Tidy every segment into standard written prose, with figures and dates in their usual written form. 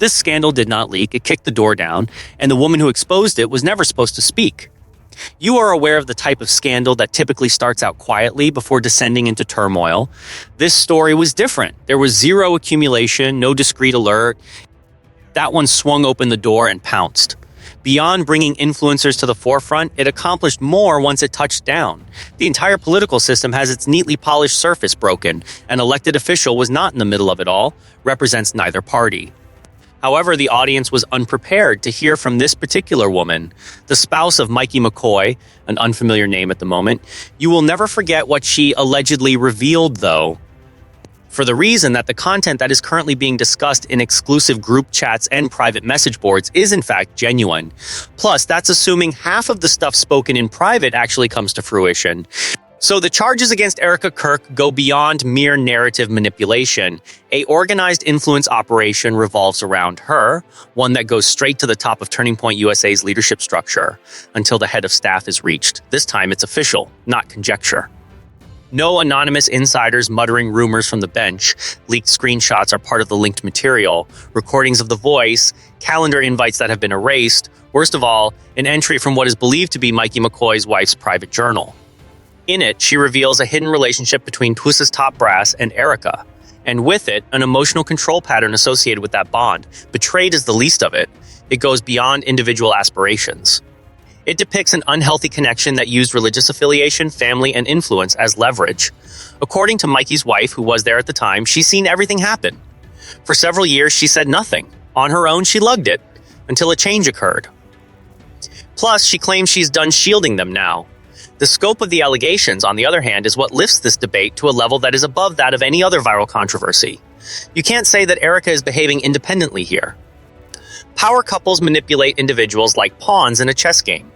This scandal did not leak, it kicked the door down, and the woman who exposed it was never supposed to speak. You are aware of the type of scandal that typically starts out quietly before descending into turmoil. This story was different. There was zero accumulation, no discreet alert. That one swung open the door and pounced. Beyond bringing influencers to the forefront, it accomplished more once it touched down. The entire political system has its neatly polished surface broken. An elected official was not in the middle of it all, represents neither party. However, the audience was unprepared to hear from this particular woman, the spouse of Mikey McCoy, an unfamiliar name at the moment. You will never forget what she allegedly revealed, though, for the reason that the content that is currently being discussed in exclusive group chats and private message boards is in fact genuine. Plus, that's assuming half of the stuff spoken in private actually comes to fruition. So the charges against Erica Kirk go beyond mere narrative manipulation. A organized influence operation revolves around her, one that goes straight to the top of Turning Point USA's leadership structure, until the head of staff is reached. This time it's official, not conjecture. No anonymous insiders muttering rumors from the bench. Leaked screenshots are part of the linked material, recordings of the voice, calendar invites that have been erased, worst of all, an entry from what is believed to be Mikey McCoy's wife's private journal. In it, she reveals a hidden relationship between TPUSA's top brass and Erica, and with it, an emotional control pattern associated with that bond. Betrayed is the least of it. It goes beyond individual aspirations. It depicts an unhealthy connection that used religious affiliation, family, and influence as leverage. According to Mikey's wife, who was there at the time, she's seen everything happen. For several years, she said nothing. On her own, she lugged it, until a change occurred. Plus, she claims she's done shielding them now. The scope of the allegations, on the other hand, is what lifts this debate to a level that is above that of any other viral controversy. You can't say that Erica is behaving independently here. Power couples manipulate individuals like pawns in a chess game,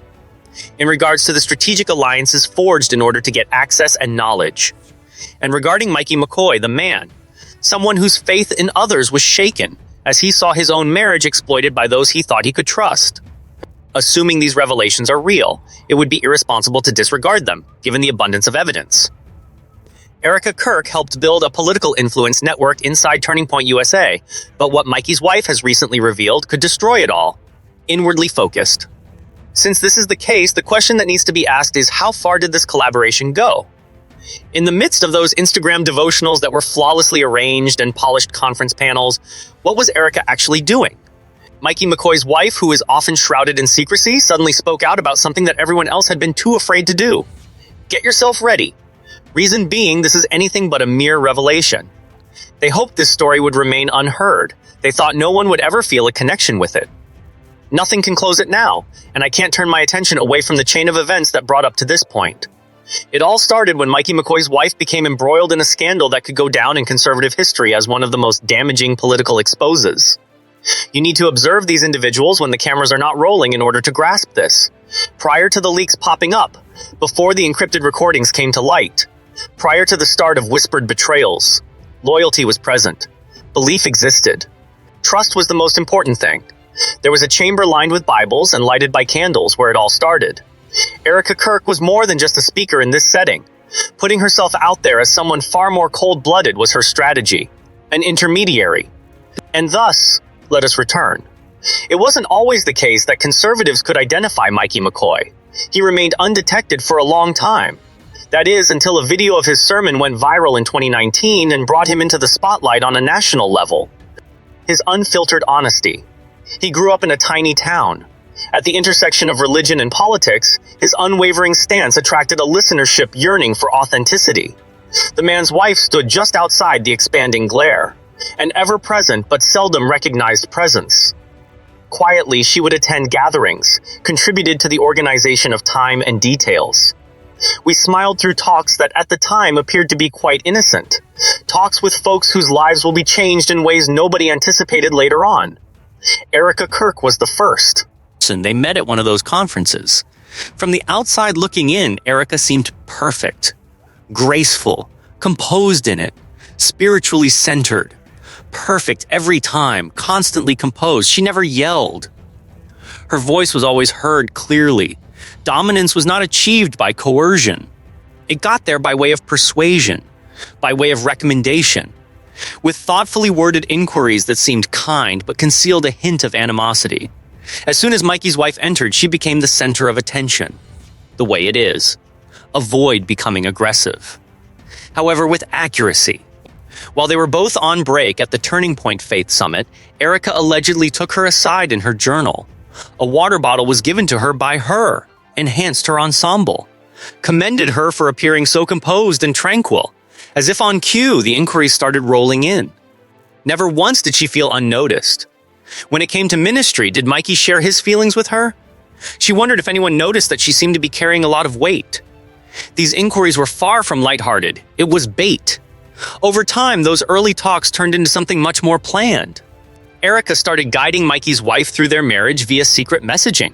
in regards to the strategic alliances forged in order to get access and knowledge. And regarding Mikey McCoy, the man, someone whose faith in others was shaken as he saw his own marriage exploited by those he thought he could trust. Assuming these revelations are real, it would be irresponsible to disregard them, given the abundance of evidence. Erica Kirk helped build a political influence network inside Turning Point USA, but what Mikey's wife has recently revealed could destroy it all. Inwardly focused. Since this is the case, the question that needs to be asked is, how far did this collaboration go? In the midst of those Instagram devotionals that were flawlessly arranged and polished conference panels, what was Erica actually doing? Mikey McCoy's wife, who is often shrouded in secrecy, suddenly spoke out about something that everyone else had been too afraid to do. Get yourself ready. Reason being, this is anything but a mere revelation. They hoped this story would remain unheard. They thought no one would ever feel a connection with it. Nothing can close it now, and I can't turn my attention away from the chain of events that brought up to this point. It all started when Mikey McCoy's wife became embroiled in a scandal that could go down in conservative history as one of the most damaging political exposes. You need to observe these individuals when the cameras are not rolling in order to grasp this. Prior to the leaks popping up, before the encrypted recordings came to light, prior to the start of whispered betrayals, loyalty was present. Belief existed. Trust was the most important thing. There was a chamber lined with Bibles and lighted by candles where it all started. Erica Kirk was more than just a speaker in this setting. Putting herself out there as someone far more cold-blooded was her strategy, an intermediary. And thus, let us return. It wasn't always the case that conservatives could identify Mikey McCoy. He remained undetected for a long time. That is, until a video of his sermon went viral in 2019 and brought him into the spotlight on a national level. His unfiltered honesty. He grew up in a tiny town. At the intersection of religion and politics, his unwavering stance attracted a listenership yearning for authenticity. The man's wife stood just outside the expanding glare, an ever-present but seldom recognized presence. Quietly, she would attend gatherings, contributed to the organization of time and details. We smiled through talks that at the time appeared to be quite innocent. Talks with folks whose lives will be changed in ways nobody anticipated later on. Erica Kirk was the first. And they met at one of those conferences. From the outside looking in, Erica seemed perfect, graceful, composed in it, spiritually centered. Perfect every time, constantly composed. She never yelled. Her voice was always heard clearly. Dominance was not achieved by coercion. It got there by way of persuasion, by way of recommendation. with thoughtfully worded inquiries that seemed kind but concealed a hint of animosity. As soon as Mikey's wife entered, she became the center of attention. The way it is. Avoid becoming aggressive. However, with accuracy. While they were both on break at the Turning Point Faith Summit, Erica allegedly took her aside in her journal. A water bottle was given to her by her, enhanced her ensemble, commended her for appearing so composed and tranquil. As if on cue, the inquiries started rolling in. Never once did she feel unnoticed. When it came to ministry, did Mikey share his feelings with her? She wondered if anyone noticed that she seemed to be carrying a lot of weight. These inquiries were far from lighthearted. It was bait. Over time, those early talks turned into something much more planned. Erica started guiding Mikey's wife through their marriage via secret messaging.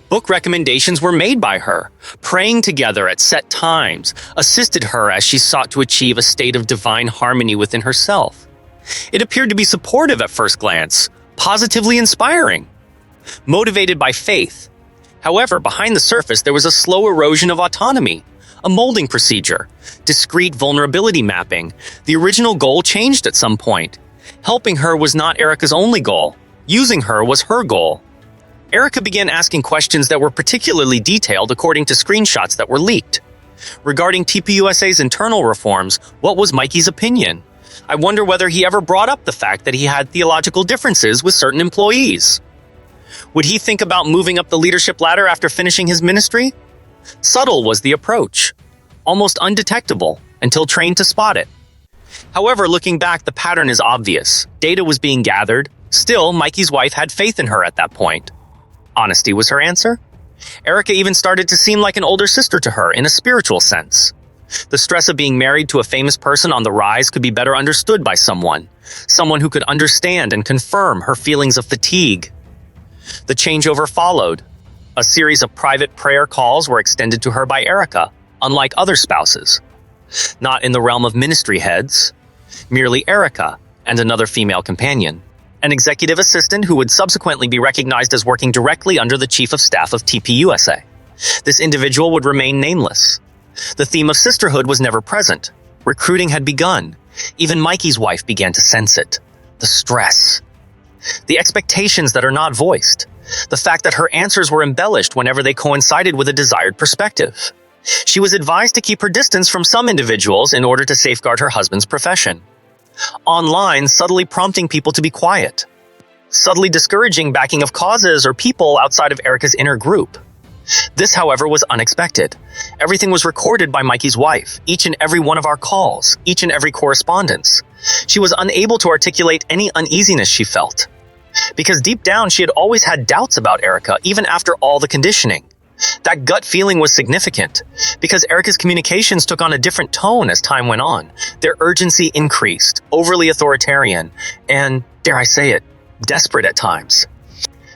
Book recommendations were made by her, praying together at set times, assisted her as she sought to achieve a state of divine harmony within herself. It appeared to be supportive at first glance, positively inspiring, motivated by faith. However, behind the surface, there was a slow erosion of autonomy, a molding procedure, discrete vulnerability mapping. The original goal changed at some point. Helping her was not Erica's only goal. Using her was her goal. Erica began asking questions that were particularly detailed according to screenshots that were leaked. Regarding TPUSA's internal reforms, what was Mikey's opinion? I wonder whether he ever brought up the fact that he had theological differences with certain employees. Would he think about moving up the leadership ladder after finishing his ministry? Subtle was the approach, almost undetectable until trained to spot it. However, looking back, the pattern is obvious. Data was being gathered. Still, Mikey's wife had faith in her at that point. Honesty was her answer. Erica even started to seem like an older sister to her in a spiritual sense. The stress of being married to a famous person on the rise could be better understood by someone who could understand and confirm her feelings of fatigue. The changeover followed. A series of private prayer calls were extended to her by Erica, unlike other spouses. Not in the realm of ministry heads, merely Erica and another female companion. An executive assistant who would subsequently be recognized as working directly under the chief of staff of TPUSA. This individual would remain nameless. The theme of sisterhood was never present. Recruiting had begun. Even Mikey's wife began to sense it. The stress. The expectations that are not voiced. The fact that her answers were embellished whenever they coincided with a desired perspective. She was advised to keep her distance from some individuals in order to safeguard her husband's profession. Online, subtly prompting people to be quiet. Subtly discouraging backing of causes or people outside of Erica's inner group. This, however, was unexpected. Everything was recorded by Mikey's wife, each and every one of our calls, each and every correspondence. She was unable to articulate any uneasiness she felt. Because deep down, she had always had doubts about Erica, even after all the conditioning. That gut feeling was significant, because Erica's communications took on a different tone as time went on. Their urgency increased, overly authoritarian, and, dare I say it, desperate at times.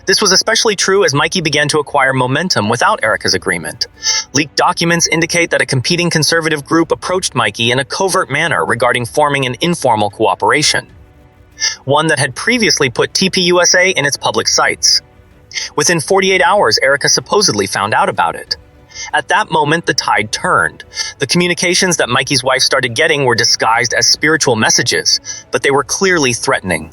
This was especially true as Mikey began to acquire momentum without Erica's agreement. Leaked documents indicate that a competing conservative group approached Mikey in a covert manner regarding forming an informal cooperation. One that had previously put TPUSA in its public sites. Within 48 hours, Erica supposedly found out about it. At that moment, the tide turned. The communications that Mikey's wife started getting were disguised as spiritual messages, but they were clearly threatening.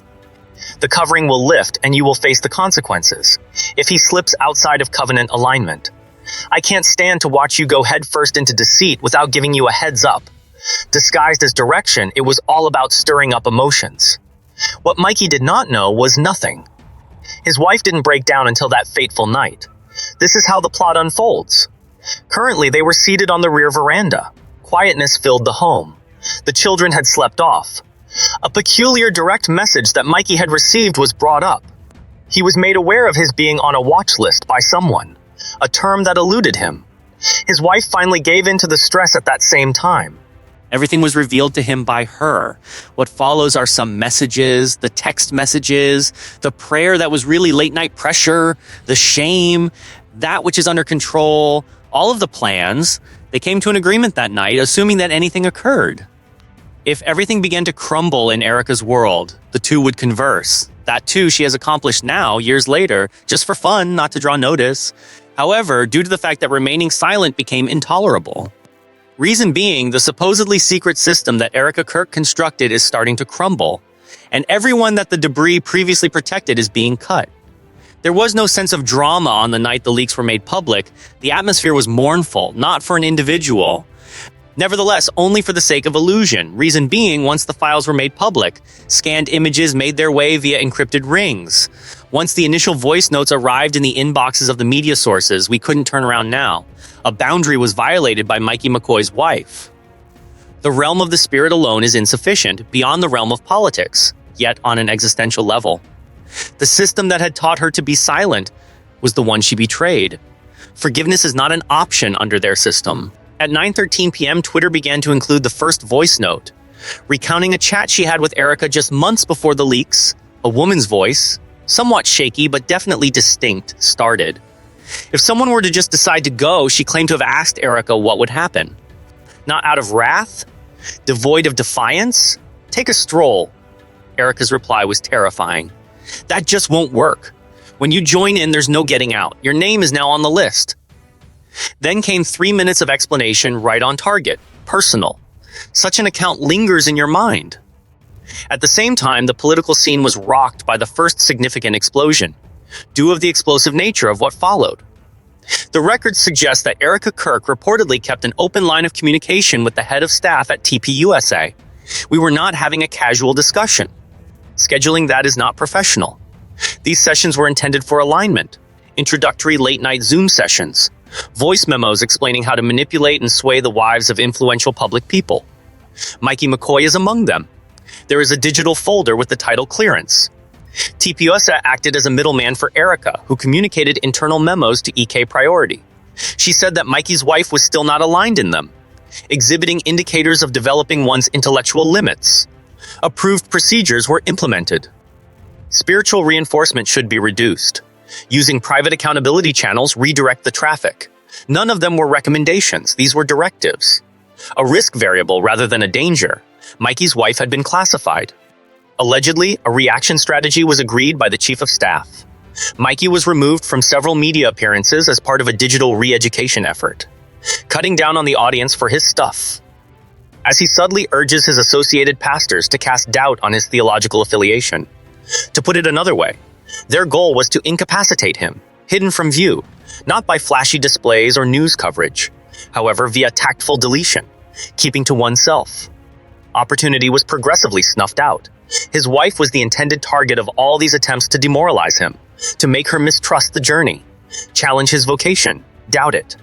The covering will lift and you will face the consequences if he slips outside of covenant alignment. I can't stand to watch you go headfirst into deceit without giving you a heads up. Disguised as direction, it was all about stirring up emotions. What Mikey did not know was nothing. His wife didn't break down until that fateful night. This is how the plot unfolds. Currently, they were seated on the rear veranda. Quietness filled the home. The children had slept off. A peculiar direct message that Mikey had received was brought up. He was made aware of his being on a watch list by someone, a term that eluded him. His wife finally gave in to the stress at that same time. Everything was revealed to him by her. What follows are some messages, the text messages, the prayer that was really late night pressure, the shame, that which is under control, all of the plans. They came to an agreement that night, assuming that anything occurred. If everything began to crumble in Erica's world, the two would converse. That too she has accomplished now, years later, just for fun, not to draw notice. However, due to the fact that remaining silent became intolerable. Reason being, the supposedly secret system that Erica Kirk constructed is starting to crumble, and everyone that the debris previously protected is being cut. There was no sense of drama on the night the leaks were made public. The atmosphere was mournful, not for an individual. Nevertheless, only for the sake of illusion. Reason being, once the files were made public, scanned images made their way via encrypted rings. Once the initial voice notes arrived in the inboxes of the media sources, we couldn't turn around now. A boundary was violated by Mikey McCoy's wife. The realm of the spirit alone is insufficient, beyond the realm of politics, yet on an existential level. The system that had taught her to be silent was the one she betrayed. Forgiveness is not an option under their system. At 9:13 p.m., Twitter began to include the first voice note, recounting a chat she had with Erica just months before the leaks. A woman's voice, somewhat shaky but definitely distinct, started. If someone were to just decide to go, she claimed to have asked Erica what would happen. Not out of wrath? Devoid of defiance? Take a stroll. Erica's reply was terrifying. That just won't work. When you join in, there's no getting out. Your name is now on the list. Then came 3 minutes of explanation right on target. Personal. Such an account lingers in your mind. At the same time, the political scene was rocked by the first significant explosion, due of the explosive nature of what followed. The records suggest that Erica Kirk reportedly kept an open line of communication with the head of staff at TPUSA. We were not having a casual discussion. Scheduling that is not professional. These sessions were intended for alignment, introductory late-night Zoom sessions, voice memos explaining how to manipulate and sway the wives of influential public people. Mikey McCoy is among them. There is a digital folder with the title Clearance. TPUSA acted as a middleman for Erica, who communicated internal memos to EK Priority. She said that Mikey's wife was still not aligned in them, exhibiting indicators of developing one's intellectual limits. Approved procedures were implemented. Spiritual reinforcement should be reduced. Using private accountability channels, redirect the traffic. None of them were recommendations. These were directives. A risk variable rather than a danger. Mikey's wife had been classified. Allegedly, a reaction strategy was agreed by the chief of staff. Mikey was removed from several media appearances as part of a digital re-education effort, cutting down on the audience for his stuff, as he subtly urges his associated pastors to cast doubt on his theological affiliation. To put it another way, their goal was to incapacitate him, hidden from view, not by flashy displays or news coverage, however, via tactful deletion, keeping to oneself. Opportunity was progressively snuffed out. His wife was the intended target of all these attempts to demoralize him, to make her mistrust the journey, challenge his vocation, doubt it.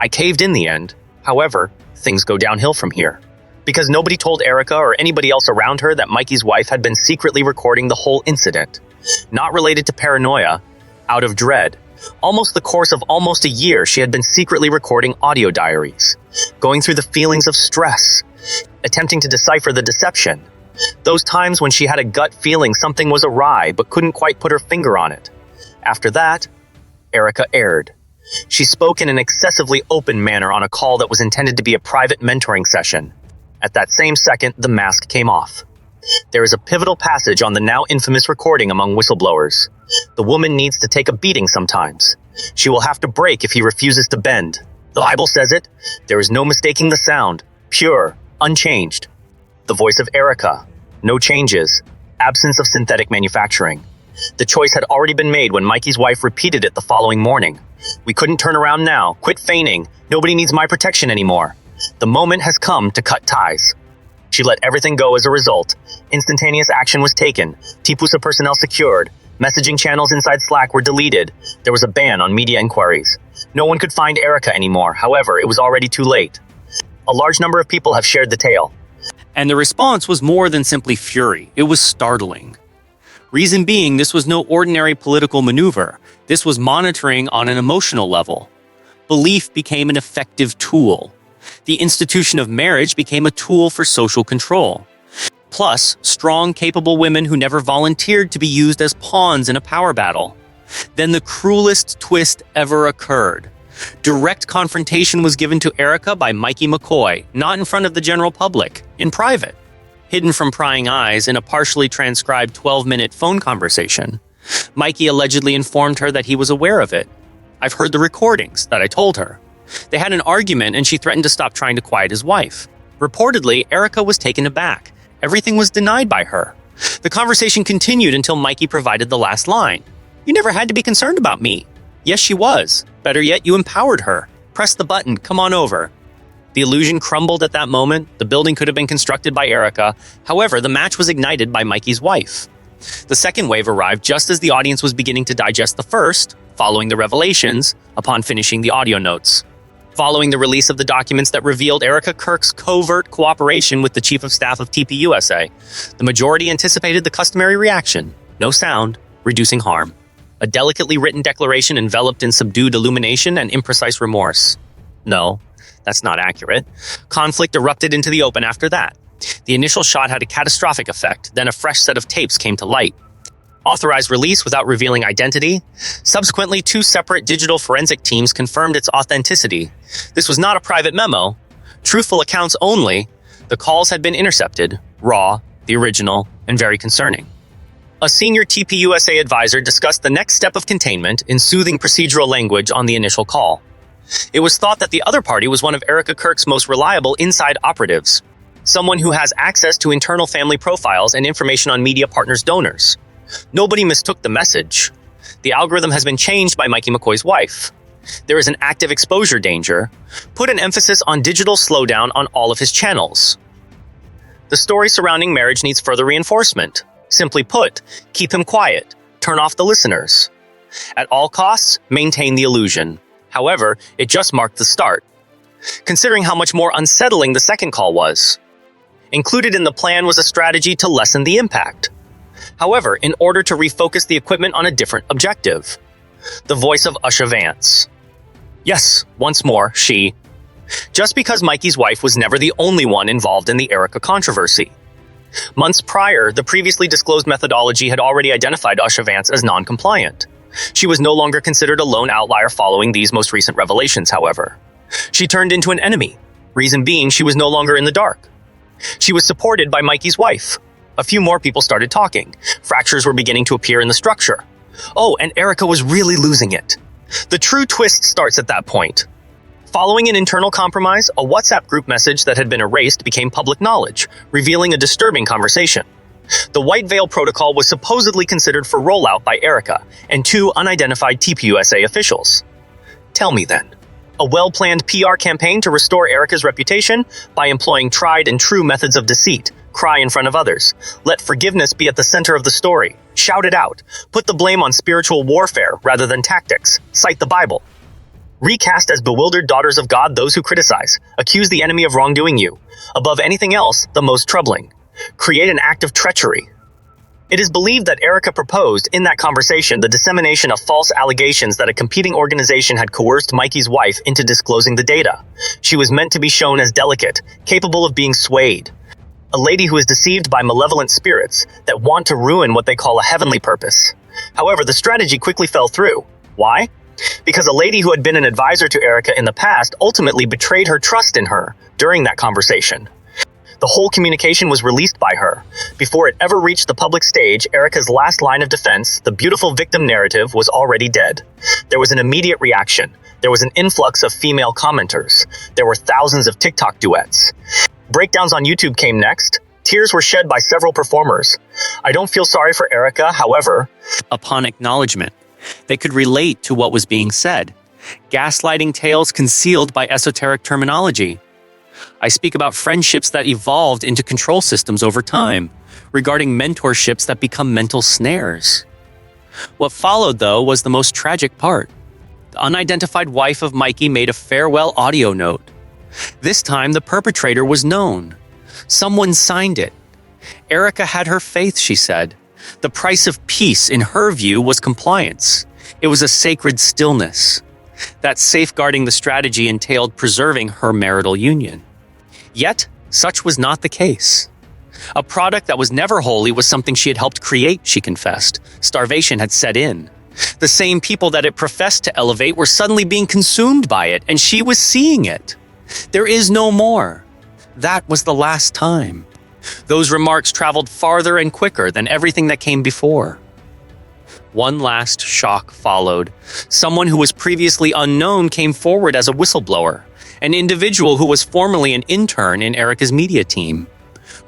I caved in the end. However, things go downhill from here. Because nobody told Erica or anybody else around her that Mikey's wife had been secretly recording the whole incident. Not related to paranoia, out of dread. Almost the course of almost a year, she had been secretly recording audio diaries, going through the feelings of stress, attempting to decipher the deception. Those times when she had a gut feeling something was awry but couldn't quite put her finger on it. After that, Erica erred. She spoke in an excessively open manner on a call that was intended to be a private mentoring session. At that same second, the mask came off. There is a pivotal passage on the now infamous recording among whistleblowers. The woman needs to take a beating sometimes. She will have to break if he refuses to bend. The Bible says it. There is no mistaking the sound. Pure, unchanged. The voice of Erica. No changes. Absence of synthetic manufacturing. The choice had already been made when Mikey's wife repeated it the following morning. We couldn't turn around now. Quit feigning. Nobody needs my protection anymore. The moment has come to cut ties. She let everything go as a result. Instantaneous action was taken. TPUSA personnel secured. Messaging channels inside Slack were deleted. There was a ban on media inquiries. No one could find Erica anymore. However, it was already too late. A large number of people have shared the tale. And the response was more than simply fury. It was startling. Reason being, this was no ordinary political maneuver. This was monitoring on an emotional level. Belief became an effective tool. The institution of marriage became a tool for social control. Plus, strong, capable women who never volunteered to be used as pawns in a power battle. Then the cruelest twist ever occurred. Direct confrontation was given to Erica by Mikey McCoy, not in front of the general public, in private. Hidden from prying eyes in a partially transcribed 12-minute phone conversation. Mikey allegedly informed her that he was aware of it. I've heard the recordings that I told her. They had an argument and she threatened to stop trying to quiet his wife. Reportedly, Erica was taken aback. Everything was denied by her. The conversation continued until Mikey provided the last line. "You never had to be concerned about me." Yes, she was. Better yet, you empowered her. Press the button, come on over. The illusion crumbled at that moment. The building could have been constructed by Erica. However, the match was ignited by Mikey's wife. The second wave arrived just as the audience was beginning to digest the first, following the revelations, upon finishing the audio notes. Following the release of the documents that revealed Erica Kirk's covert cooperation with the Chief of Staff of TPUSA, the majority anticipated the customary reaction: no sound, reducing harm. A delicately written declaration enveloped in subdued illumination and imprecise remorse. No, that's not accurate. Conflict erupted into the open after that. The initial shot had a catastrophic effect, then a fresh set of tapes came to light. Authorized release without revealing identity. Subsequently, 2 separate digital forensic teams confirmed its authenticity. This was not a private memo. Truthful accounts only. The calls had been intercepted, raw, the original, and very concerning. A senior TPUSA advisor discussed the next step of containment in soothing procedural language on the initial call. It was thought that the other party was one of Erica Kirk's most reliable inside operatives, someone who has access to internal family profiles and information on media partners' donors. Nobody mistook the message. The algorithm has been changed by Mikey McCoy's wife. There is an active exposure danger. Put an emphasis on digital slowdown on all of his channels. The story surrounding marriage needs further reinforcement. Simply put, keep him quiet. Turn off the listeners. At all costs, maintain the illusion. However, it just marked the start. Considering how much more unsettling the second call was. Included in the plan was a strategy to lessen the impact. However, in order to refocus the equipment on a different objective. The voice of Usha Vance. Yes, once more, she. Just because Mikey's wife was never the only one involved in the Erica controversy. Months prior, the previously disclosed methodology had already identified Usha Vance as non-compliant. She was no longer considered a lone outlier following these most recent revelations, however. She turned into an enemy, reason being she was no longer in the dark. She was supported by Mikey's wife. A few more people started talking. Fractures were beginning to appear in the structure. Oh, and Erica was really losing it. The true twist starts at that point. Following an internal compromise, a WhatsApp group message that had been erased became public knowledge, revealing a disturbing conversation. The White Veil Protocol was supposedly considered for rollout by Erica and 2 unidentified TPUSA officials. Tell me then, a well-planned PR campaign to restore Erica's reputation by employing tried and true methods of deceit, cry in front of others, let forgiveness be at the center of the story, shout it out, put the blame on spiritual warfare rather than tactics, cite the Bible. Recast as bewildered daughters of God those who criticize, accuse the enemy of wrongdoing you. Above anything else, the most troubling. Create an act of treachery. It is believed that Erica proposed, in that conversation, the dissemination of false allegations that a competing organization had coerced Mikey's wife into disclosing the data. She was meant to be shown as delicate, capable of being swayed. A lady who is deceived by malevolent spirits that want to ruin what they call a heavenly purpose. However, the strategy quickly fell through. Why? Because a lady who had been an advisor to Erica in the past ultimately betrayed her trust in her during that conversation. The whole communication was released by her. Before it ever reached the public stage, Erica's last line of defense, the beautiful victim narrative, was already dead. There was an immediate reaction. There was an influx of female commenters. There were thousands of TikTok duets. Breakdowns on YouTube came next. Tears were shed by several performers. I don't feel sorry for Erica, however. Upon acknowledgement, they could relate to what was being said. Gaslighting tales concealed by esoteric terminology. I speak about friendships that evolved into control systems over time, regarding mentorships that become mental snares. What followed, though, was the most tragic part. The unidentified wife of Mikey made a farewell audio note. This time, the perpetrator was known. Someone signed it. Erica had her faith, she said. The price of peace, in her view, was compliance. It was a sacred stillness. That safeguarding the strategy entailed preserving her marital union. Yet, such was not the case. A product that was never holy was something she had helped create, she confessed. Starvation had set in. The same people that it professed to elevate were suddenly being consumed by it, and she was seeing it. There is no more. That was the last time. Those remarks traveled farther and quicker than everything that came before. One last shock followed. Someone who was previously unknown came forward as a whistleblower, an individual who was formerly an intern in Erica's media team.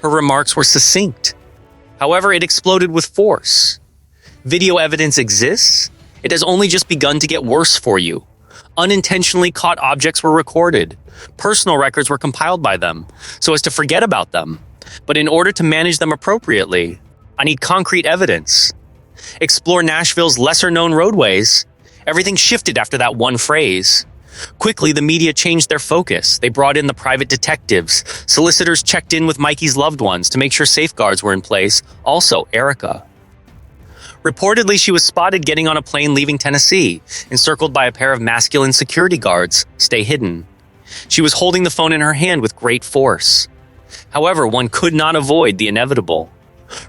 Her remarks were succinct. However, it exploded with force. Video evidence exists. It has only just begun to get worse for you. Unintentionally caught objects were recorded. Personal records were compiled by them, so as to forget about them. But in order to manage them appropriately, I need concrete evidence. Explore Nashville's lesser-known roadways. Everything shifted after that one phrase. Quickly, the media changed their focus. They brought in the private detectives. Solicitors checked in with Mikey's loved ones to make sure safeguards were in place. Also, Erica. Reportedly, she was spotted getting on a plane leaving Tennessee, encircled by a pair of masculine security guards. Stay hidden. She was holding the phone in her hand with great force. However, one could not avoid the inevitable.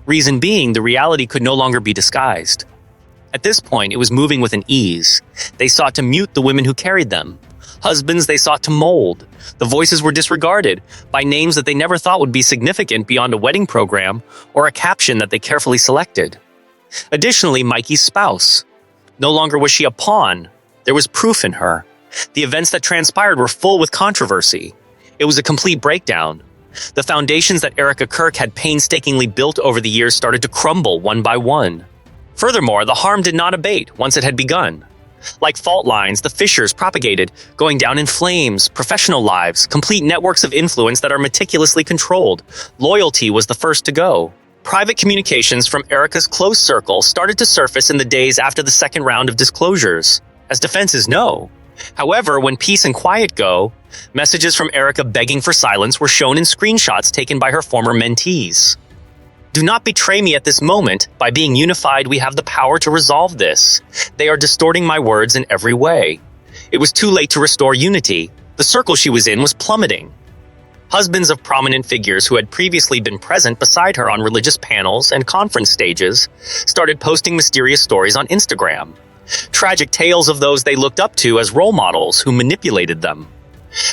Reason being, the reality could no longer be disguised. At this point, it was moving with an ease. They sought to mute the women who carried them. Husbands they sought to mold. The voices were disregarded by names that they never thought would be significant beyond a wedding program or a caption that they carefully selected. Additionally, Mikey's spouse. No longer was she a pawn. There was proof in her. The events that transpired were full with controversy. It was a complete breakdown. The foundations that Erica Kirk had painstakingly built over the years started to crumble one by one. Furthermore, the harm did not abate once it had begun. Like fault lines, the fissures propagated, going down in flames, professional lives, complete networks of influence that are meticulously controlled. Loyalty was the first to go. Private communications from Erica's close circle started to surface in the days after the second round of disclosures, as defenses know. However, when peace and quiet go, messages from Erica begging for silence were shown in screenshots taken by her former mentees. Do not betray me at this moment. By being unified, we have the power to resolve this. They are distorting my words in every way. It was too late to restore unity. The circle she was in was plummeting. Husbands of prominent figures who had previously been present beside her on religious panels and conference stages started posting mysterious stories on Instagram. Tragic tales of those they looked up to as role models who manipulated them.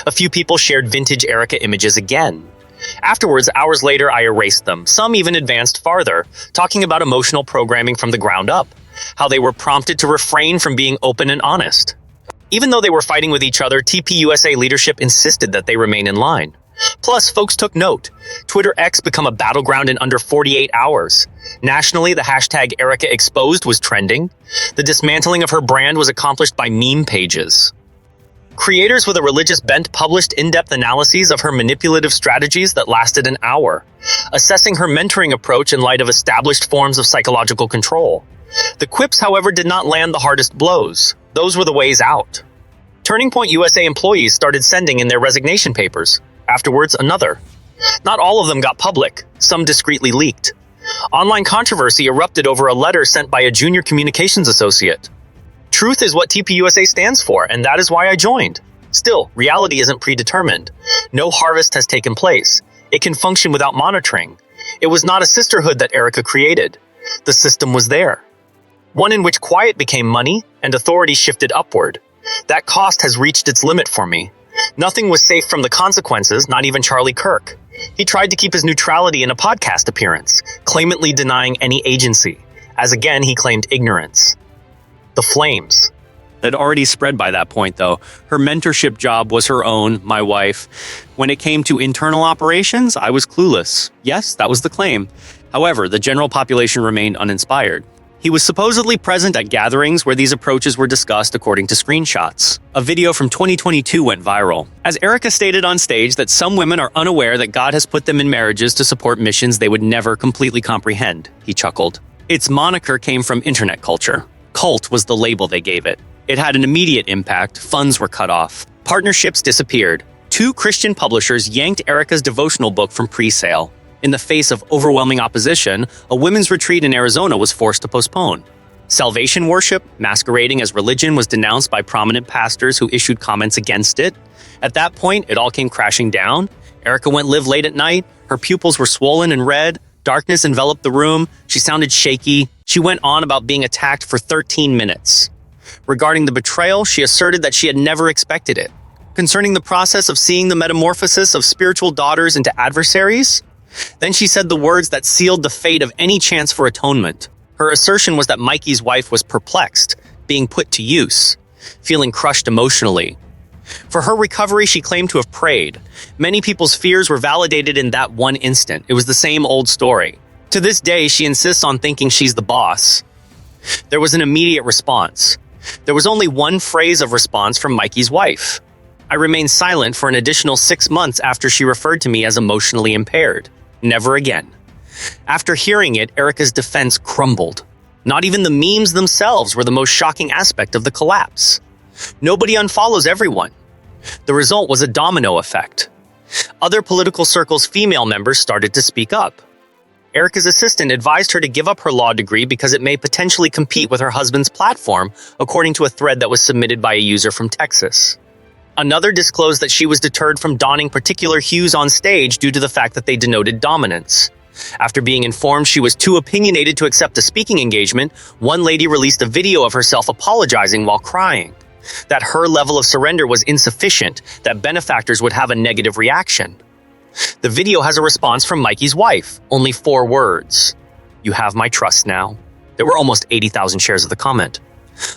A few people shared vintage Erica images again. Afterwards, hours later, I erased them. Some even advanced farther, talking about emotional programming from the ground up, how they were prompted to refrain from being open and honest. Even though they were fighting with each other, TPUSA leadership insisted that they remain in line. Plus, folks took note. Twitter X became a battleground in under 48 hours. Nationally, the hashtag Erica Exposed was trending. The dismantling of her brand was accomplished by meme pages. Creators with a religious bent published in-depth analyses of her manipulative strategies that lasted an hour, assessing her mentoring approach in light of established forms of psychological control. The quips, however, did not land the hardest blows. Those were the ways out. Turning Point USA employees started sending in their resignation papers. Afterwards, another. Not all of them got public. Some discreetly leaked. Online controversy erupted over a letter sent by a junior communications associate. Truth is what TPUSA stands for, and that is why I joined. Still, reality isn't predetermined. No harvest has taken place. It can function without monitoring. It was not a sisterhood that Erica created. The system was there. One in which quiet became money and authority shifted upward. That cost has reached its limit for me. Nothing was safe from the consequences, not even Charlie Kirk. He tried to keep his neutrality in a podcast appearance, claimantly denying any agency, as again he claimed ignorance. The flames had already spread by that point, though. Her mentorship job was her own, my wife. When it came to internal operations, I was clueless. Yes, that was the claim. However, the general population remained uninspired. He was supposedly present at gatherings where these approaches were discussed according to screenshots. A video from 2022 went viral, as Erica stated on stage that some women are unaware that God has put them in marriages to support missions they would never completely comprehend. He chuckled. Its moniker came from internet culture. Cult was the label they gave it. It had an immediate impact. Funds were cut off. Partnerships disappeared. 2 Christian publishers yanked Erica's devotional book from pre-sale. In the face of overwhelming opposition, a women's retreat in Arizona was forced to postpone. Salvation worship, masquerading as religion, was denounced by prominent pastors who issued comments against it. At that point, it all came crashing down. Erica went live late at night. Her pupils were swollen and red. Darkness enveloped the room. She sounded shaky. She went on about being attacked for 13 minutes. Regarding the betrayal, she asserted that she had never expected it. Concerning the process of seeing the metamorphosis of spiritual daughters into adversaries, then she said the words that sealed the fate of any chance for atonement. Her assertion was that Mikey's wife was perplexed, being put to use, feeling crushed emotionally. For her recovery, she claimed to have prayed. Many people's fears were validated in that one instant. It was the same old story. To this day, she insists on thinking she's the boss. There was an immediate response. There was only one phrase of response from Mikey's wife. I remained silent for an additional 6 months after she referred to me as emotionally impaired. Never again. After hearing it, Erica's defense crumbled. Not even the memes themselves were the most shocking aspect of the collapse. Nobody unfollows everyone. The result was a domino effect. Other political circles' female members started to speak up. Erica's assistant advised her to give up her law degree because it may potentially compete with her husband's platform, according to a thread that was submitted by a user from Texas. Another disclosed that she was deterred from donning particular hues on stage due to the fact that they denoted dominance. After being informed she was too opinionated to accept a speaking engagement, one lady released a video of herself apologizing while crying. That her level of surrender was insufficient, that benefactors would have a negative reaction. The video has a response from Mikey's wife, only 4 words. "You have my trust now." There were almost 80,000 shares of the comment.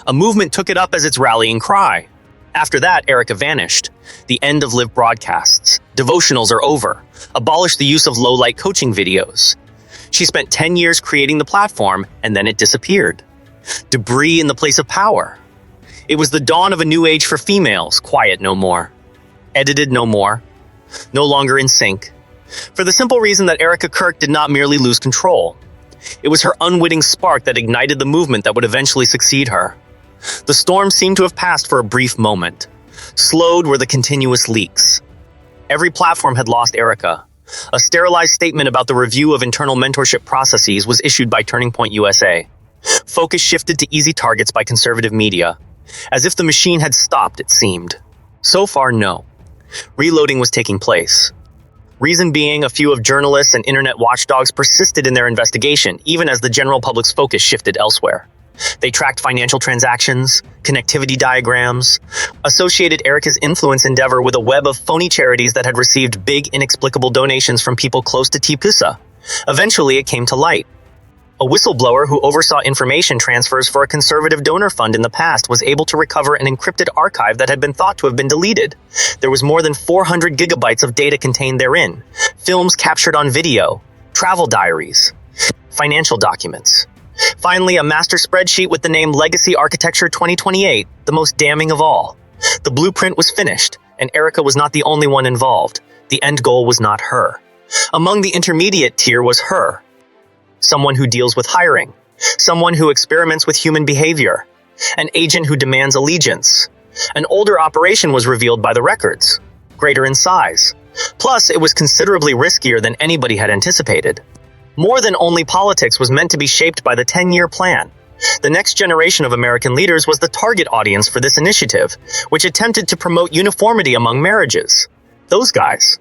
A movement took it up as its rallying cry. After that, Erica vanished. The end of live broadcasts. Devotionals are over. Abolish the use of low-light coaching videos. She spent 10 years creating the platform, and then it disappeared. Debris in the place of power. It was the dawn of a new age for females, quiet no more. Edited no more. No longer in sync. For the simple reason that Erica Kirk did not merely lose control. It was her unwitting spark that ignited the movement that would eventually succeed her. The storm seemed to have passed for a brief moment. Slowed were the continuous leaks. Every platform had lost Erica. A sterilized statement about the review of internal mentorship processes was issued by Turning Point USA. Focus shifted to easy targets by conservative media. As if the machine had stopped, it seemed. So far, no. Reloading was taking place. Reason being, a few of journalists and internet watchdogs persisted in their investigation, even as the general public's focus shifted elsewhere. They tracked financial transactions, connectivity diagrams, associated Erica's influence endeavor with a web of phony charities that had received big, inexplicable donations from people close to TPUSA. Eventually, it came to light. A whistleblower who oversaw information transfers for a conservative donor fund in the past was able to recover an encrypted archive that had been thought to have been deleted. There was more than 400 gigabytes of data contained therein, films captured on video, travel diaries, financial documents. Finally, a master spreadsheet with the name Legacy Architecture 2028, the most damning of all. The blueprint was finished, and Erica was not the only one involved. The end goal was not her. Among the intermediate tier was her. Someone who deals with hiring, someone who experiments with human behavior, an agent who demands allegiance. An older operation was revealed by the records, greater in size. Plus, it was considerably riskier than anybody had anticipated. More than only politics was meant to be shaped by the 10-year plan. The next generation of American leaders was the target audience for this initiative, which attempted to promote uniformity among marriages. Those guys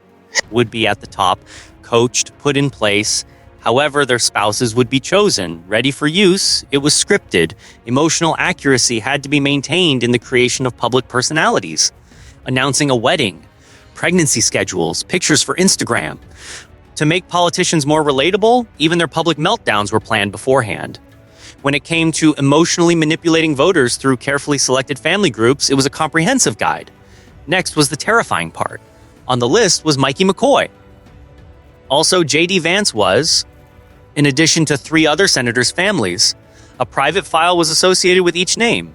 would be at the top, coached, put in place. However, their spouses would be chosen, ready for use. It was scripted. Emotional accuracy had to be maintained in the creation of public personalities. Announcing a wedding, pregnancy schedules, pictures for Instagram. To make politicians more relatable, even their public meltdowns were planned beforehand. When it came to emotionally manipulating voters through carefully selected family groups, it was a comprehensive guide. Next was the terrifying part. On the list was Mikey McCoy. Also, J.D. Vance was, in addition to 3 other senators' families. A private file was associated with each name.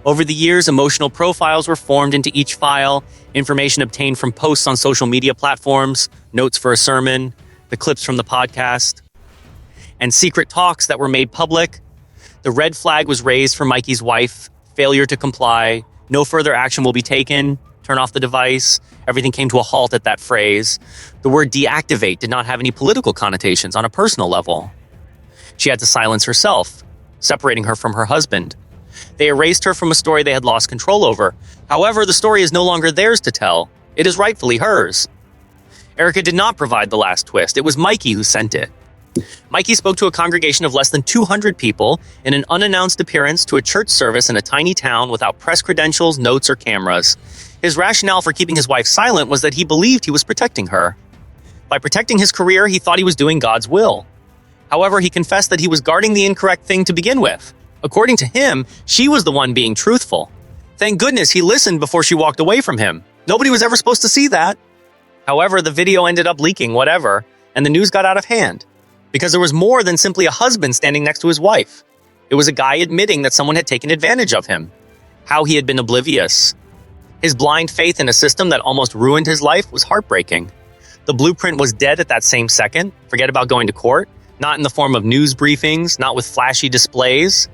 Over the years, emotional profiles were formed into each file, information obtained from posts on social media platforms, notes for a sermon, the clips from the podcast, and secret talks that were made public. The red flag was raised for Mikey's wife, failure to comply, no further action will be taken, turn off the device. Everything came to a halt at that phrase. The word deactivate did not have any political connotations on a personal level. She had to silence herself, separating her from her husband. They erased her from a story they had lost control over. However, the story is no longer theirs to tell. It is rightfully hers. Erica did not provide the last twist. It was Mikey who sent it. Mikey spoke to a congregation of less than 200 people in an unannounced appearance to a church service in a tiny town without press credentials, notes, or cameras. His rationale for keeping his wife silent was that he believed he was protecting her. By protecting his career, he thought he was doing God's will. However, he confessed that he was guarding the incorrect thing to begin with. According to him, she was the one being truthful. Thank goodness he listened before she walked away from him. Nobody was ever supposed to see that. However, the video ended up leaking, whatever, and the news got out of hand. Because there was more than simply a husband standing next to his wife. It was a guy admitting that someone had taken advantage of him. How he had been oblivious. His blind faith in a system that almost ruined his life was heartbreaking. The blueprint was dead at that same second. Forget about going to court. Not in the form of news briefings, not with flashy displays.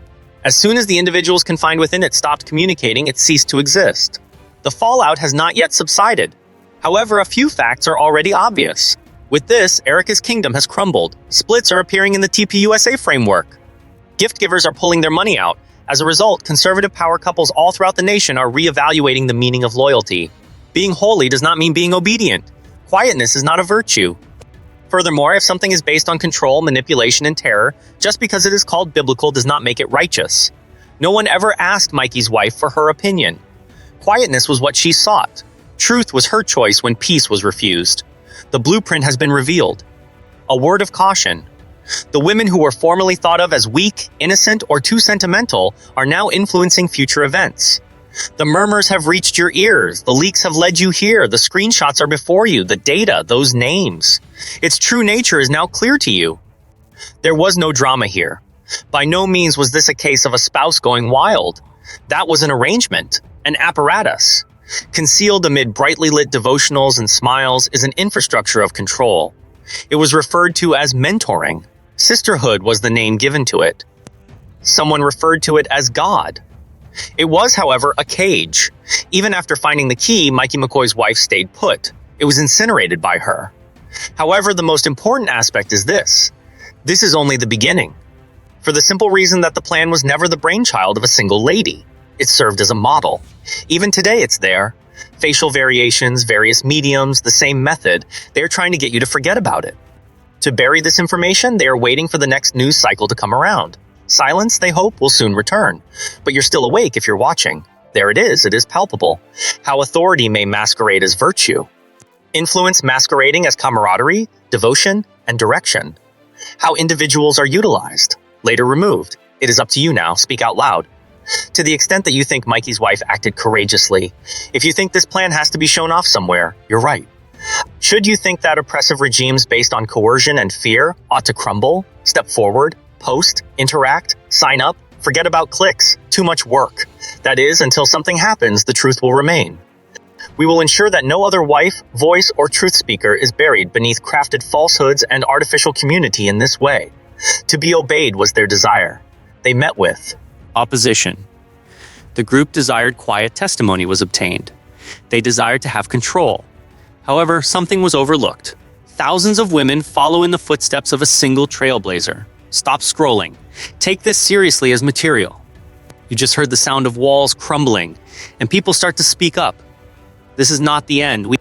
As soon as the individuals confined within it stopped communicating, it ceased to exist. The fallout has not yet subsided. However, a few facts are already obvious. With this, Erica's kingdom has crumbled. Splits are appearing in the TPUSA framework. Gift givers are pulling their money out. As a result, conservative power couples all throughout the nation are reevaluating the meaning of loyalty. Being holy does not mean being obedient. Quietness is not a virtue. Furthermore, if something is based on control, manipulation, and terror, just because it is called biblical does not make it righteous. No one ever asked Mikey's wife for her opinion. Quietness was what she sought. Truth was her choice when peace was refused. The blueprint has been revealed. A word of caution. The women who were formerly thought of as weak, innocent, or too sentimental are now influencing future events. The murmurs have reached your ears. The leaks have led you here. The screenshots are before you. The data, those names. Its true nature is now clear to you. There was no drama here. By no means was this a case of a spouse going wild. That was an arrangement, an apparatus. Concealed amid brightly lit devotionals and smiles is an infrastructure of control. It was referred to as mentoring. Sisterhood was the name given to it. Someone referred to it as God. It was, however, a cage. Even after finding the key, Mikey McCoy's wife stayed put. It was incinerated by her. However, the most important aspect is this. This is only the beginning. For the simple reason that the plan was never the brainchild of a single lady. It served as a model. Even today it's there. Facial variations, various mediums, the same method. They are trying to get you to forget about it. To bury this information, they are waiting for the next news cycle to come around. Silence, they hope, will soon return. But you're still awake if you're watching. There it is palpable. How authority may masquerade as virtue. Influence masquerading as camaraderie, devotion, and direction. How individuals are utilized, later removed. It is up to you now, speak out loud. To the extent that you think Mikey's wife acted courageously, if you think this plan has to be shown off somewhere, you're right. Should you think that oppressive regimes based on coercion and fear ought to crumble, step forward, post, interact, sign up, forget about clicks, too much work. That is, until something happens, the truth will remain. We will ensure that no other wife, voice, or truth speaker is buried beneath crafted falsehoods and artificial community in this way. To be obeyed was their desire. They met with opposition. The group desired quiet testimony was obtained. They desired to have control. However, something was overlooked. Thousands of women follow in the footsteps of a single trailblazer. Stop scrolling. Take this seriously as material. You just heard the sound of walls crumbling, and people start to speak up. This is not the end.